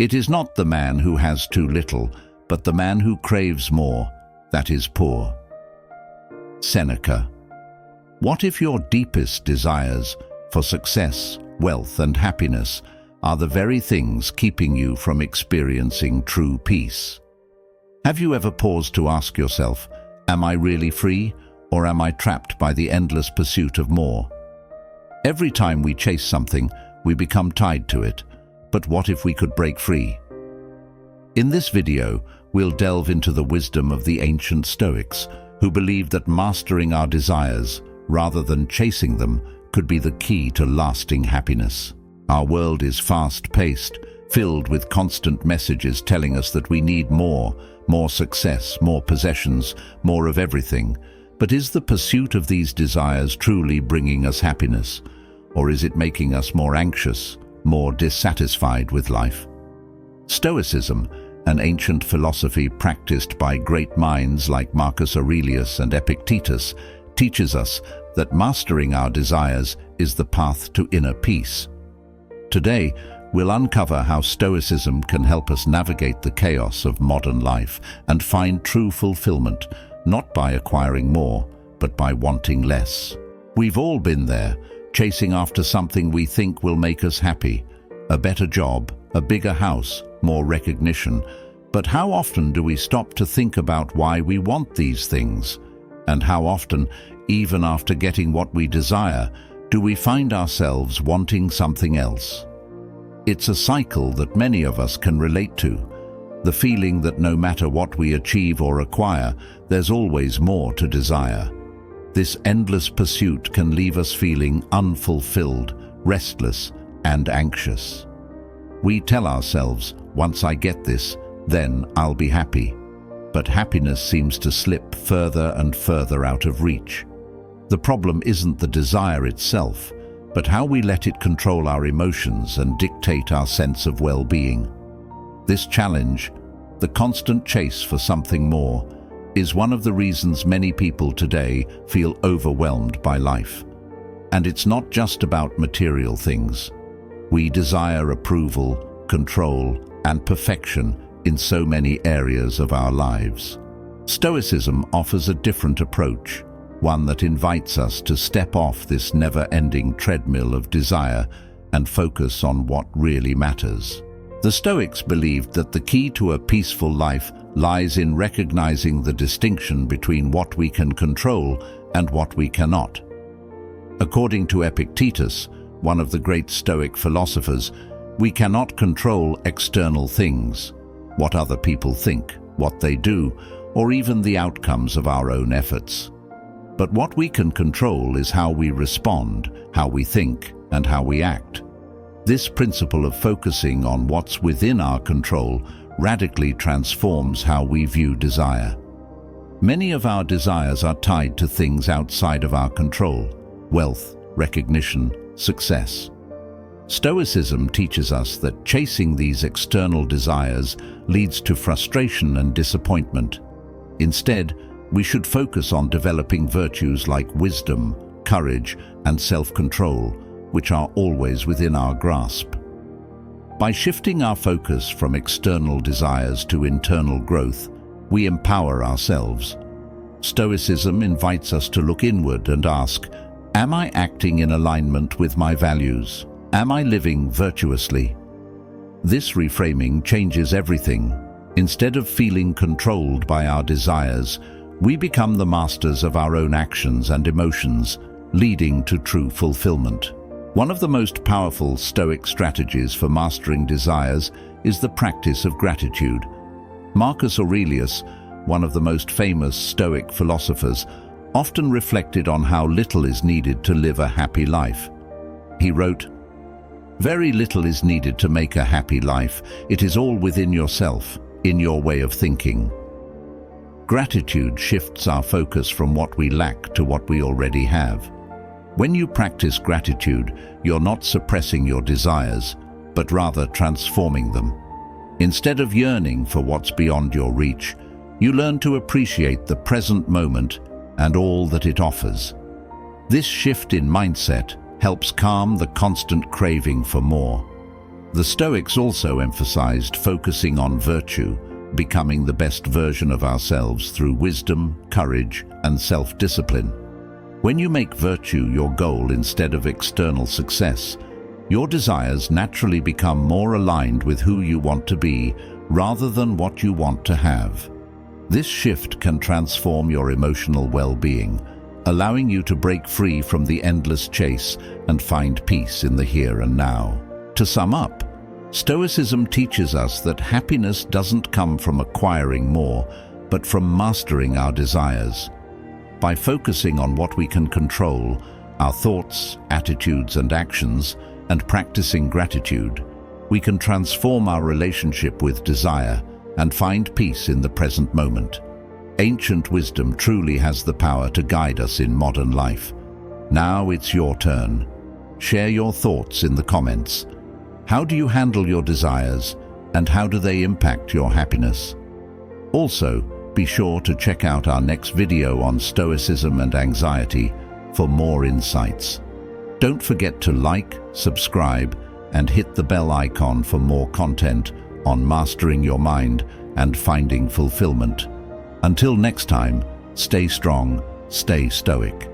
It is not the man who has too little, but the man who craves more, that is poor. Seneca. What if your deepest desires for success, wealth, and happiness are the very things keeping you from experiencing true peace? Have you ever paused to ask yourself, am I really free, or am I trapped by the endless pursuit of more? Every time we chase something, we become tied to it. But what if we could break free? In this video, we'll delve into the wisdom of the ancient Stoics, who believed that mastering our desires, rather than chasing them, could be the key to lasting happiness. Our world is fast-paced, filled with constant messages telling us that we need more success, more possessions, more of everything. But is the pursuit of these desires truly bringing us happiness? Or is it making us more anxious, more dissatisfied with life? Stoicism, an ancient philosophy practiced by great minds like Marcus Aurelius and Epictetus, teaches us that mastering our desires is the path to inner peace. Today, we'll uncover how Stoicism can help us navigate the chaos of modern life and find true fulfillment, not by acquiring more, but by wanting less. We've all been there, chasing after something we think will make us happy. A better job, a bigger house, more recognition. But how often do we stop to think about why we want these things? And how often, even after getting what we desire, do we find ourselves wanting something else? It's a cycle that many of us can relate to. The feeling that no matter what we achieve or acquire, there's always more to desire. This endless pursuit can leave us feeling unfulfilled, restless, and anxious. We tell ourselves, once I get this, then I'll be happy. But happiness seems to slip further and further out of reach. The problem isn't the desire itself, but how we let it control our emotions and dictate our sense of well-being. This challenge, the constant chase for something more, is one of the reasons many people today feel overwhelmed by life. And it's not just about material things. We desire approval, control, and perfection in so many areas of our lives. Stoicism offers a different approach, one that invites us to step off this never-ending treadmill of desire and focus on what really matters. The Stoics believed that the key to a peaceful life lies in recognizing the distinction between what we can control and what we cannot. According to Epictetus, one of the great Stoic philosophers, we cannot control external things, what other people think, what they do, or even the outcomes of our own efforts. But what we can control is how we respond, how we think, and how we act. This principle of focusing on what's within our control radically transforms how we view desire. Many of our desires are tied to things outside of our control: wealth, recognition, success. Stoicism teaches us that chasing these external desires leads to frustration and disappointment. Instead, we should focus on developing virtues like wisdom, courage, and self-control, which are always within our grasp. By shifting our focus from external desires to internal growth, we empower ourselves. Stoicism invites us to look inward and ask, am I acting in alignment with my values? Am I living virtuously? This reframing changes everything. Instead of feeling controlled by our desires, we become the masters of our own actions and emotions, leading to true fulfillment. One of the most powerful Stoic strategies for mastering desires is the practice of gratitude. Marcus Aurelius, one of the most famous Stoic philosophers, often reflected on how little is needed to live a happy life. He wrote, "Very little is needed to make a happy life. It is all within yourself, in your way of thinking." Gratitude shifts our focus from what we lack to what we already have. When you practice gratitude, you're not suppressing your desires, but rather transforming them. Instead of yearning for what's beyond your reach, you learn to appreciate the present moment and all that it offers. This shift in mindset helps calm the constant craving for more. The Stoics also emphasized focusing on virtue, becoming the best version of ourselves through wisdom, courage, and self-discipline. When you make virtue your goal instead of external success, your desires naturally become more aligned with who you want to be rather than what you want to have. This shift can transform your emotional well-being, allowing you to break free from the endless chase and find peace in the here and now. To sum up, Stoicism teaches us that happiness doesn't come from acquiring more, but from mastering our desires. By focusing on what we can control, our thoughts, attitudes, and actions, and practicing gratitude, we can transform our relationship with desire and find peace in the present moment. Ancient wisdom truly has the power to guide us in modern life. Now it's your turn. Share your thoughts in the comments. How do you handle your desires, and how do they impact your happiness? Also, be sure to check out our next video on Stoicism and anxiety for more insights. Don't forget to like, subscribe, and hit the bell icon for more content on mastering your mind and finding fulfillment. Until next time, stay strong, stay stoic.